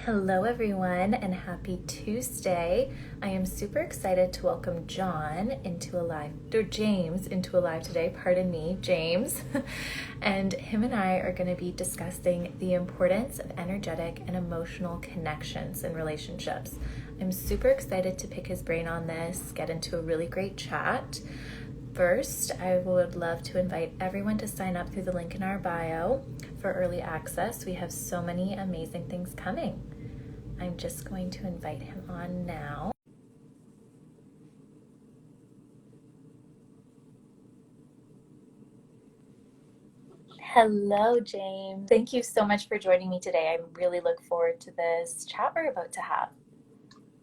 Hello, everyone, and happy Tuesday. I am super excited to welcome James into a live today. Pardon me, James. And him and I are going to be discussing the importance of energetic and emotional connections in relationships. I'm super excited to pick his brain on this, get into a really great chat. First, I would love to invite everyone to sign up through the link in our bio for early access. We have so many amazing things coming. I'm just going to invite him on now. Hello, James. Thank you so much for joining me today. I really look forward to this chat we're about to have.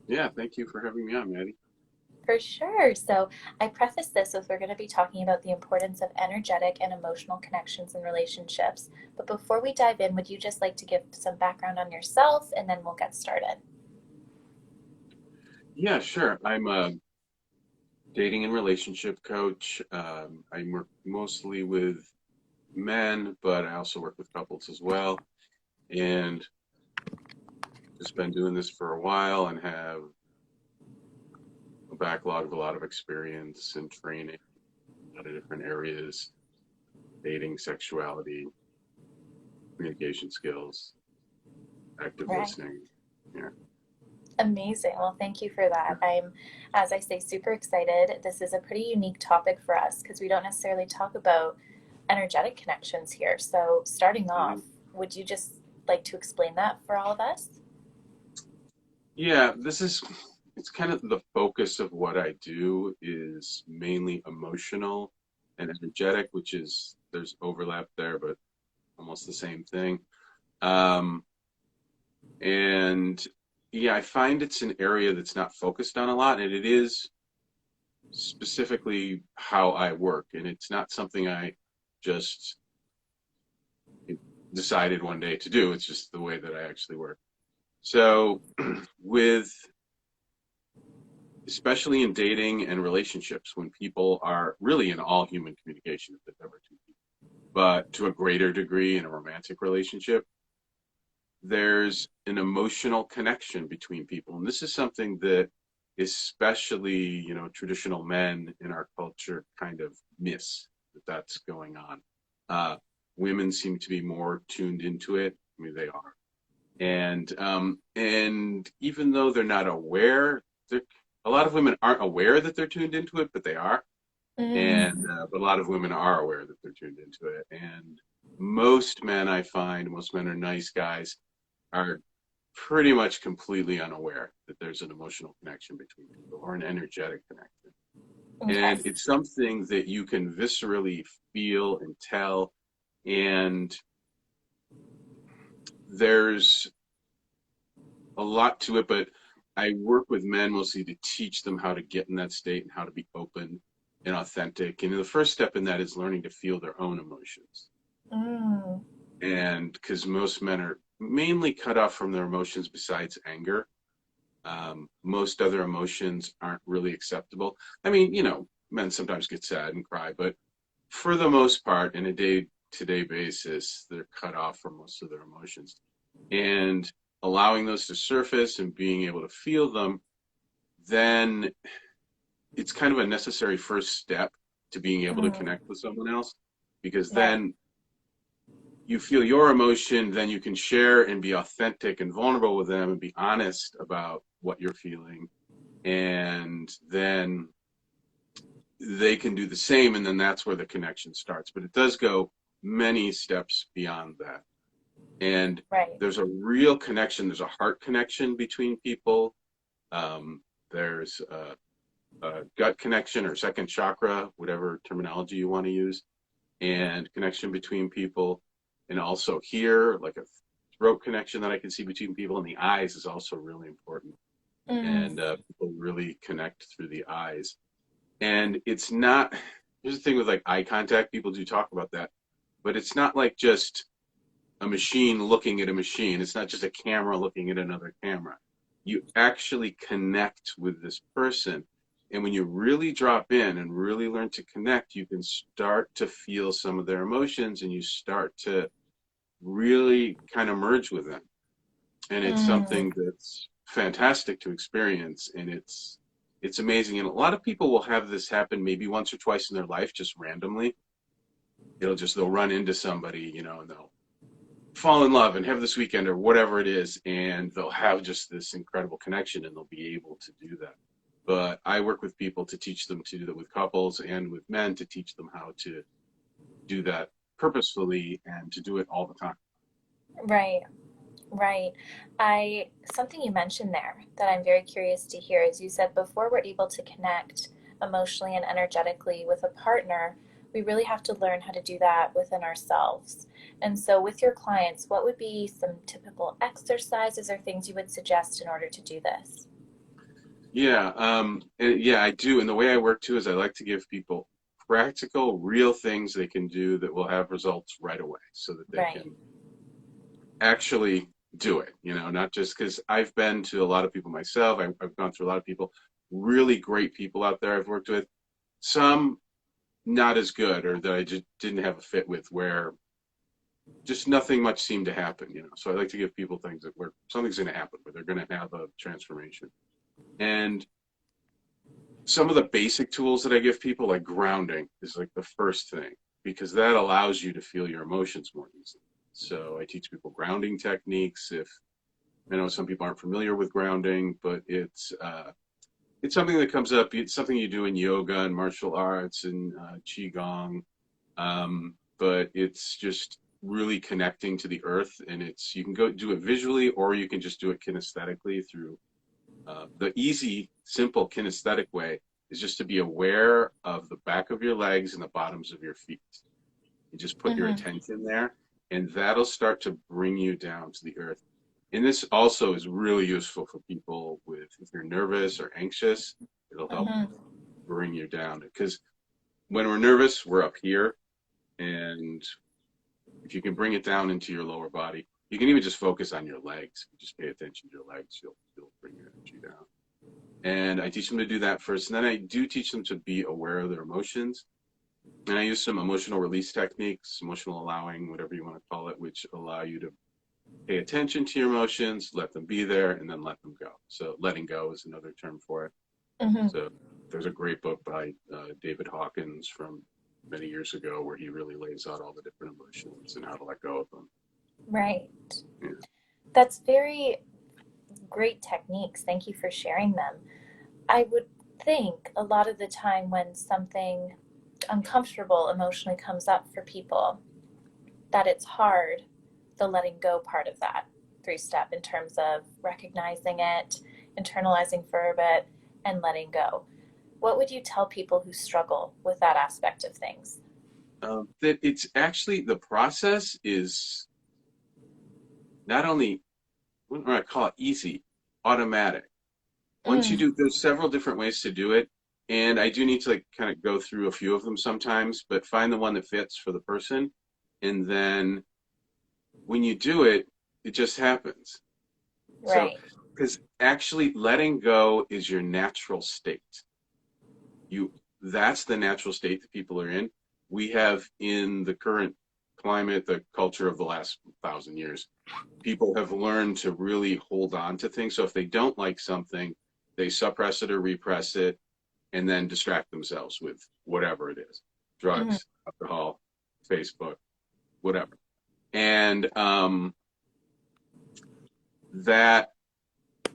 Yeah, thank you for having me on, Maddie. For sure. So, I preface this with we're going to be talking about the importance of energetic and emotional connections in relationships. But before we dive in, would you just like to give some background on yourself and then we'll get started? Yeah, sure. I'm a dating and relationship coach. I work mostly with men, but I also work with couples as well. And just been doing this for a while and have a backlog of a lot of experience and training in a lot of different areas, dating, sexuality, communication skills, active Right. listening. Yeah. Amazing. Well, thank you for that. I'm, as I say, super excited. This is a pretty unique topic for us because we don't necessarily talk about energetic connections here. So, starting off, Mhm. would you just like to explain that for all of us? Yeah, it's kind of the focus of what I do is mainly emotional and energetic, which is there's overlap there, but almost the same thing. Um, and yeah, I find it's an area that's not focused on a lot, and it is specifically how I work, and it's not something I just decided one day to do. It's just the way that I actually work. So with especially in dating and relationships when people are really in all human communication if they've ever two people, but to a greater degree in a romantic relationship, there's an emotional connection between people. And this is something that especially, traditional men in our culture kind of miss that that's going on. Uh, Women seem to be more tuned into it. I mean, they are. And even though they're not aware, they're, a lot of women aren't aware that they're tuned into it, but they are. And Mm, but a lot of women are aware that they're tuned into it. And most men, I find, most men are nice guys, are pretty much completely unaware that there's an emotional connection between people or an energetic connection. okay. And it's something that you can viscerally feel and tell. And there's a lot to it, but I work with men mostly to teach them how to get in that state and how to be open and authentic. And the first step in that is learning to feel their own emotions. Mm, And because most men are mainly cut off from their emotions besides anger, most other emotions aren't really acceptable. I mean, men sometimes get sad and cry, but for the most part, in a day to day basis, they're cut off from most of their emotions. And allowing those to surface and being able to feel them, then it's kind of a necessary first step to being able to mm, connect with someone else because right. then you feel your emotion, then you can share and be authentic and vulnerable with them and be honest about what you're feeling. And then they can do the same. And then that's where the connection starts. But it does go many steps beyond that. And Right. there's a real connection, there's a heart connection between people. Um, there's a gut connection or second chakra, whatever terminology you want to use, and connection between people. And also here, like a throat connection that I can see between people, and the eyes is also really important. Mm, And people really connect through the eyes. And it's not, here's the thing with like eye contact, people do talk about that, but it's not like just a machine looking at a machine. It's not just a camera looking at another camera. You actually connect with this person. And when you really drop in and really learn to connect, you can start to feel some of their emotions and you start to really kind of merge with them. and it's Mm, something that's fantastic to experience, and it's amazing. And a lot of people will have this happen maybe once or twice in their life, just randomly. They'll run into somebody, and they'll fall in love and have this weekend or whatever it is, and they'll have just this incredible connection, and they'll be able to do that. But I work with people to teach them to do that, with couples and with men, to teach them how to do that purposefully and to do it all the time. right. Right. Something you mentioned there that I'm very curious to hear is you said before we're able to connect emotionally and energetically with a partner, we really have to learn how to do that within ourselves. And so, with your clients, what would be some typical exercises or things you would suggest in order to do this? Yeah, yeah, I do. And the way I work too is I like to give people practical, real things they can do that will have results right away, so that they Right. can actually do it, not just because I've been to a lot of people myself. I've gone through a lot of people, really great people out there I've worked with, some not as good, or that I just didn't have a fit with, where just nothing much seemed to happen. So I like to give people things that where something's going to happen, where they're going to have a transformation. And some of the basic tools that I give people, like grounding, is like the first thing, because that allows you to feel your emotions more easily. So I teach people grounding techniques. If I know some people aren't familiar with grounding, but it's something that comes up. It's something you do in yoga and martial arts and qigong, but it's just really connecting to the earth. And you can go do it visually, or you can just do it kinesthetically through the easy, simple kinesthetic way is just to be aware of the back of your legs and the bottoms of your feet. You just put your Mm-hmm. attention there, and that'll start to bring you down to the earth. And this also is really useful for people if you're nervous or anxious. It'll help Mm-hmm. bring you down, because when we're nervous, we're up here, and if you can bring it down into your lower body, you can even just focus on your legs. You just pay attention to your legs, you'll bring your energy down. And I teach them to do that first. And then I do teach them to be aware of their emotions. And I use some emotional release techniques, emotional allowing, whatever you want to call it, which allow you to pay attention to your emotions, let them be there, and then let them go. So letting go is another term for it. Mm-hmm. So there's a great book by David Hawkins from many years ago, where he really lays out all the different emotions and how to let go of them. Right. Yeah. That's very great techniques. Thank you for sharing them. I would think a lot of the time when something uncomfortable emotionally comes up for people, that it's hard, the letting go part of that 3 step in terms of recognizing it, internalizing for a bit, and letting go. What would you tell people who struggle with that aspect of things? That it's actually, the process is not only, what do I call it, easy, automatic. Once you Mm, do, there's several different ways to do it. And I do need to like kind of go through a few of them sometimes, but find the one that fits for the person. And then when you do it, it just happens. So, right. because actually letting go is your natural state. You, that's the natural state that people are in. We have, in the current climate, the culture of the last 1,000 years, people have learned to really hold on to things. So if they don't like something, they suppress it or repress it, and then distract themselves with whatever it is: Mm, drugs, alcohol, Facebook, whatever. And that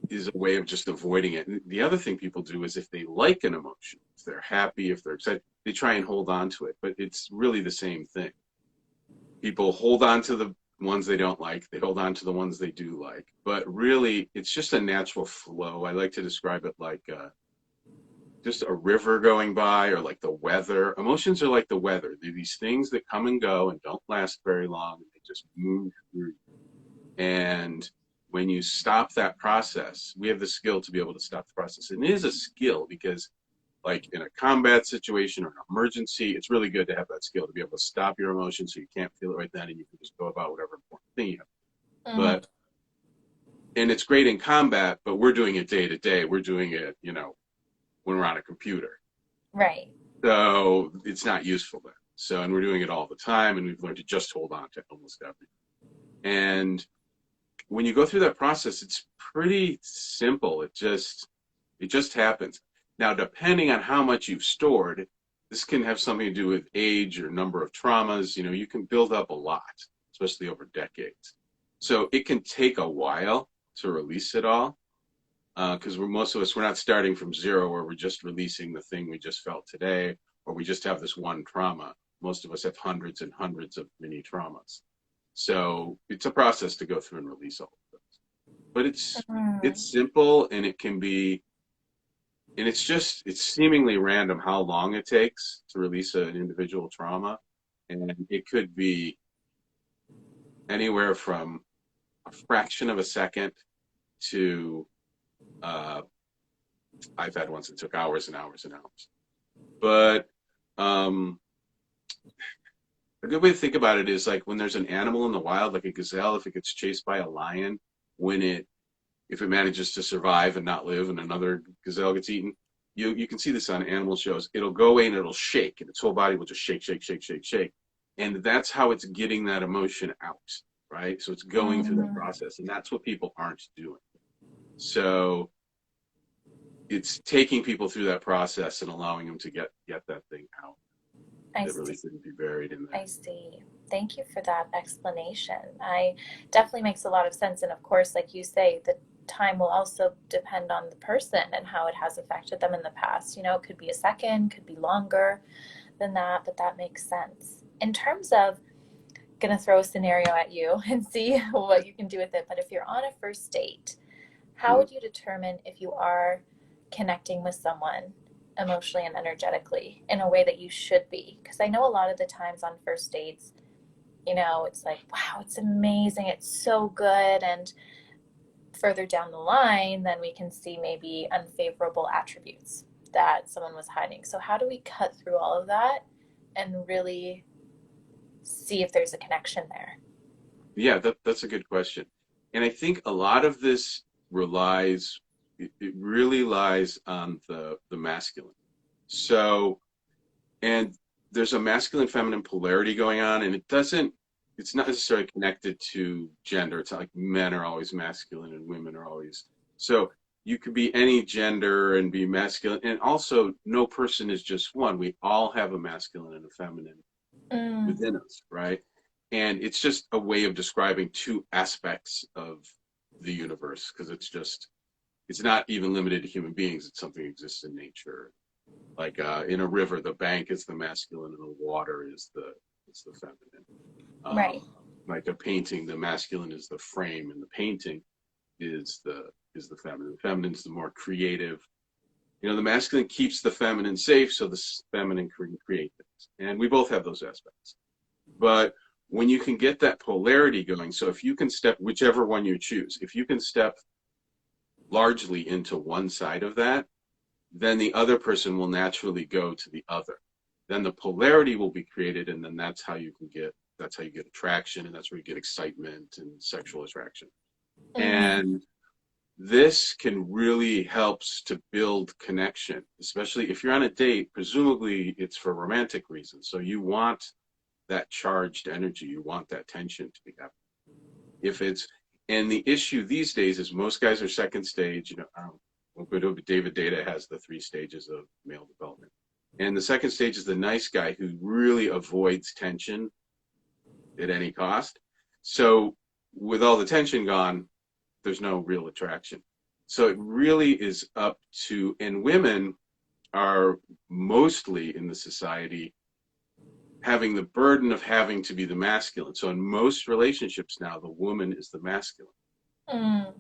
is a way of just avoiding it. And the other thing people do is, if they like an emotion, if they're happy, if they're excited, they try and hold on to it. But it's really the same thing. People hold on to the ones they don't like, they hold on to the ones they do like. But really, it's just a natural flow. I like to describe it like just a river going by, or like the weather. Emotions are like the weather. They're these things that come and go and don't last very long, and they just move through. And when you stop that process, we have the skill to be able to stop the process. And it is a skill, because like in a combat situation or an emergency, it's really good to have that skill to be able to stop your emotions, so you can't feel it right then, and you can just go about whatever important thing you have. mm, But and it's great in combat, but we're doing it day to day. We're doing it, when we're on a computer. right. So it's not useful then. So, and we're doing it all the time, and we've learned to just hold on to almost everything. And when you go through that process, it's pretty simple. It just happens. Now, depending on how much you've stored, this can have something to do with age or number of traumas. You can build up a lot, especially over decades. So it can take a while to release it all, because most of us, we're not starting from zero where we're just releasing the thing we just felt today, or we just have this one trauma. Most of us have hundreds and hundreds of mini traumas. So it's a process to go through and release all of those. But Mm, it's simple, and it can be, and it's seemingly random how long it takes to release an individual trauma. And it could be anywhere from a fraction of a second to, uh, I've had ones that took hours and hours and hours. But um, a good way to think about it is like when there's an animal in the wild, like a gazelle, if it gets chased by a lion, when it if it manages to survive and not live, and another gazelle gets eaten, you can see this on animal shows. It'll go away and it'll shake, and its whole body will just shake, shake, shake, shake, shake, and that's how it's getting that emotion out, right? So it's going through that mm. process, and that's what people aren't doing. So it's taking people through that process and allowing them to get that thing out I that really see. shouldn't be buried in I there. see. Thank you for that explanation. I definitely makes a lot of sense. And of course, like you say, the time will also depend on the person and how it has affected them in the past. It could be a second, could be longer than that, but that makes sense. In terms of, gonna throw a scenario at you and see what you can do with it. But if you're on a first date, how Mm. would you determine if you are connecting with someone emotionally and energetically in a way that you should be? Because I know a lot of the times on first dates, it's like, wow, it's amazing, it's so good. And further down the line, then we can see maybe unfavorable attributes that someone was hiding. So, how do we cut through all of that and really see if there's a connection there? Yeah, that's a good question. And I think a lot of this relies, it really lies on the masculine. So, and there's a masculine feminine polarity going on, and it's not necessarily connected to gender. It's not like men are always masculine and women are always. So you could be any gender and be masculine. And also, no person is just one. We all have a masculine and a feminine Mm, within us, right? And it's just a way of describing two aspects of the universe, because it's not even limited to human beings. It's something that exists in nature. Like in a river, the bank is the masculine and the water is the feminine. right. Like a painting, the masculine is the frame, and the painting is the feminine. The feminine is the more creative. The masculine keeps the feminine safe, so the feminine can create things. And we both have those aspects. But when you can get that polarity going, so if you can step whichever one you choose, if you can step largely into one side of that, then the other person will naturally go to the other. Then the polarity will be created, and then that's how you get attraction, and that's where you get excitement and sexual attraction. Mm, And this can really helps to build connection, especially if you're on a date. Presumably, it's for romantic reasons. So you want that charged energy, you want that tension to be happening. If it's And the issue these days is most guys are second stage. David Data has the three stages of male development. And the second stage is the nice guy who really avoids tension at any cost. So with all the tension gone, there's no real attraction. So it really is up to, and women are mostly in the society having the burden of having to be the masculine. So in most relationships now, the woman is the masculine. mm,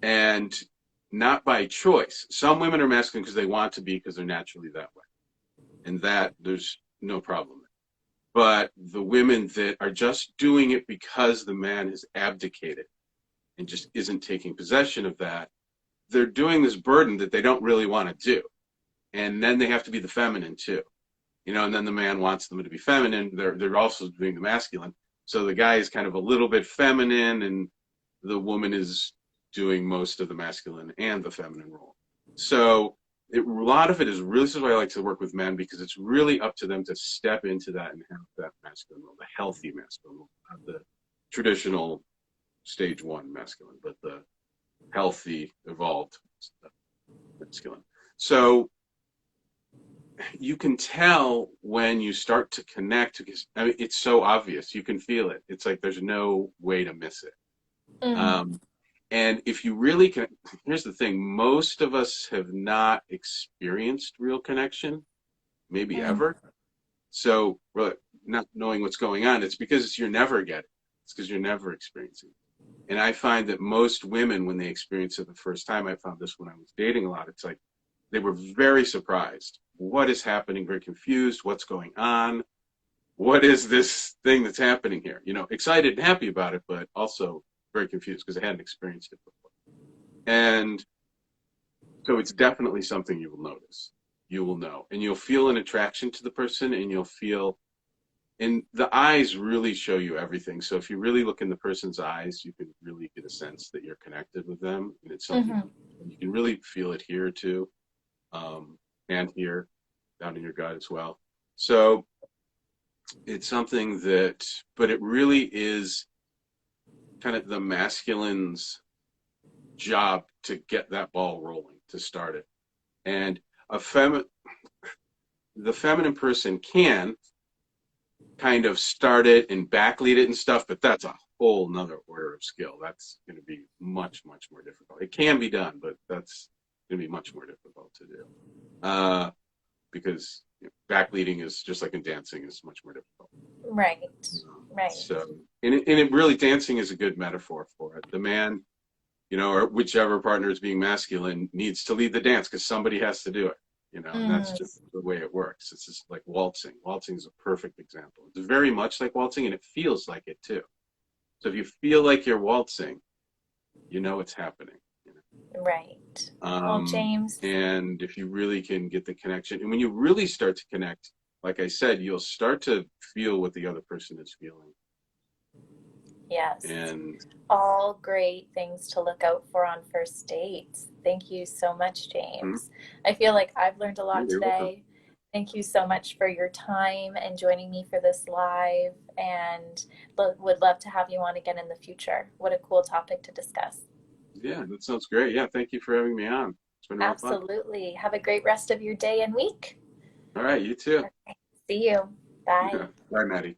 And not by choice. Some women are masculine because they want to be, because they're naturally that way. And that there's no problem. But the women that are just doing it because the man has abdicated and just isn't taking possession of that, they're doing this burden that they don't really want to do. And then they have to be the feminine too. And then the man wants them to be feminine. They're also doing the masculine. So the guy is kind of a little bit feminine, and the woman is doing most of the masculine and the feminine role. So a lot of it is really, this is why I like to work with men, because it's really up to them to step into that and have that masculine role, the healthy masculine role, not the traditional stage one masculine, but the healthy, evolved masculine. So you can tell when you start to connect because I mean it's so obvious. You can feel it. It's like there's no way to miss it. Mm, Um, and if you really can, here's the thing: most of us have not experienced real connection, maybe mm, ever. So, really, not knowing what's going on, it's because you're never getting. It's because you're never experiencing. And I find that most women, when they experience it the first time, I found this when I was dating a lot. It's like they were very surprised. What is happening? Very confused. What's going on? What is this thing that's happening here? You know, excited and happy about it, but also very confused because I hadn't experienced it before. And so it's definitely something you will notice. You will know. And you'll feel an attraction to the person and you'll feel, and the eyes really show you everything. So if you really look in the person's eyes, you can really get a sense that you're connected with them. And it's something mm-hmm. you can really feel it here too, and here down in your gut as well. So it's something that, but it really is kind of the masculine's job to get that ball rolling, to start it. And a the feminine person can kind of start it and backlead it and stuff, but that's a whole nother order of skill. That's going to be much, much more difficult. It can be done, but that's going to be much more difficult to do. Because backleading is just like in dancing is much more difficult. Right, right. So, and it really, dancing is a good metaphor for it. The man, or whichever partner is being masculine needs to lead the dance because somebody has to do it, and that's Mm, just the way it works. It's just like waltzing. Waltzing is a perfect example. It's very much like waltzing and it feels like it too. So if you feel like you're waltzing, you know it's happening. right. Well, James, And if you really can get the connection, and when you really start to connect, like I said, you'll start to feel what the other person is feeling. yes, And all great things to look out for on first dates. Thank you so much, hmm, James. I feel like I've learned a lot you're welcome. today. Thank you so much for your time and joining me for this live, and would love to have you on again in the future. What a cool topic to discuss. Yeah, that sounds great. Yeah, thank you for having me on. It's been real fun. Absolutely. Have a great rest of your day and week. All right, you too. Okay. See you. Bye. Bye, Maddie.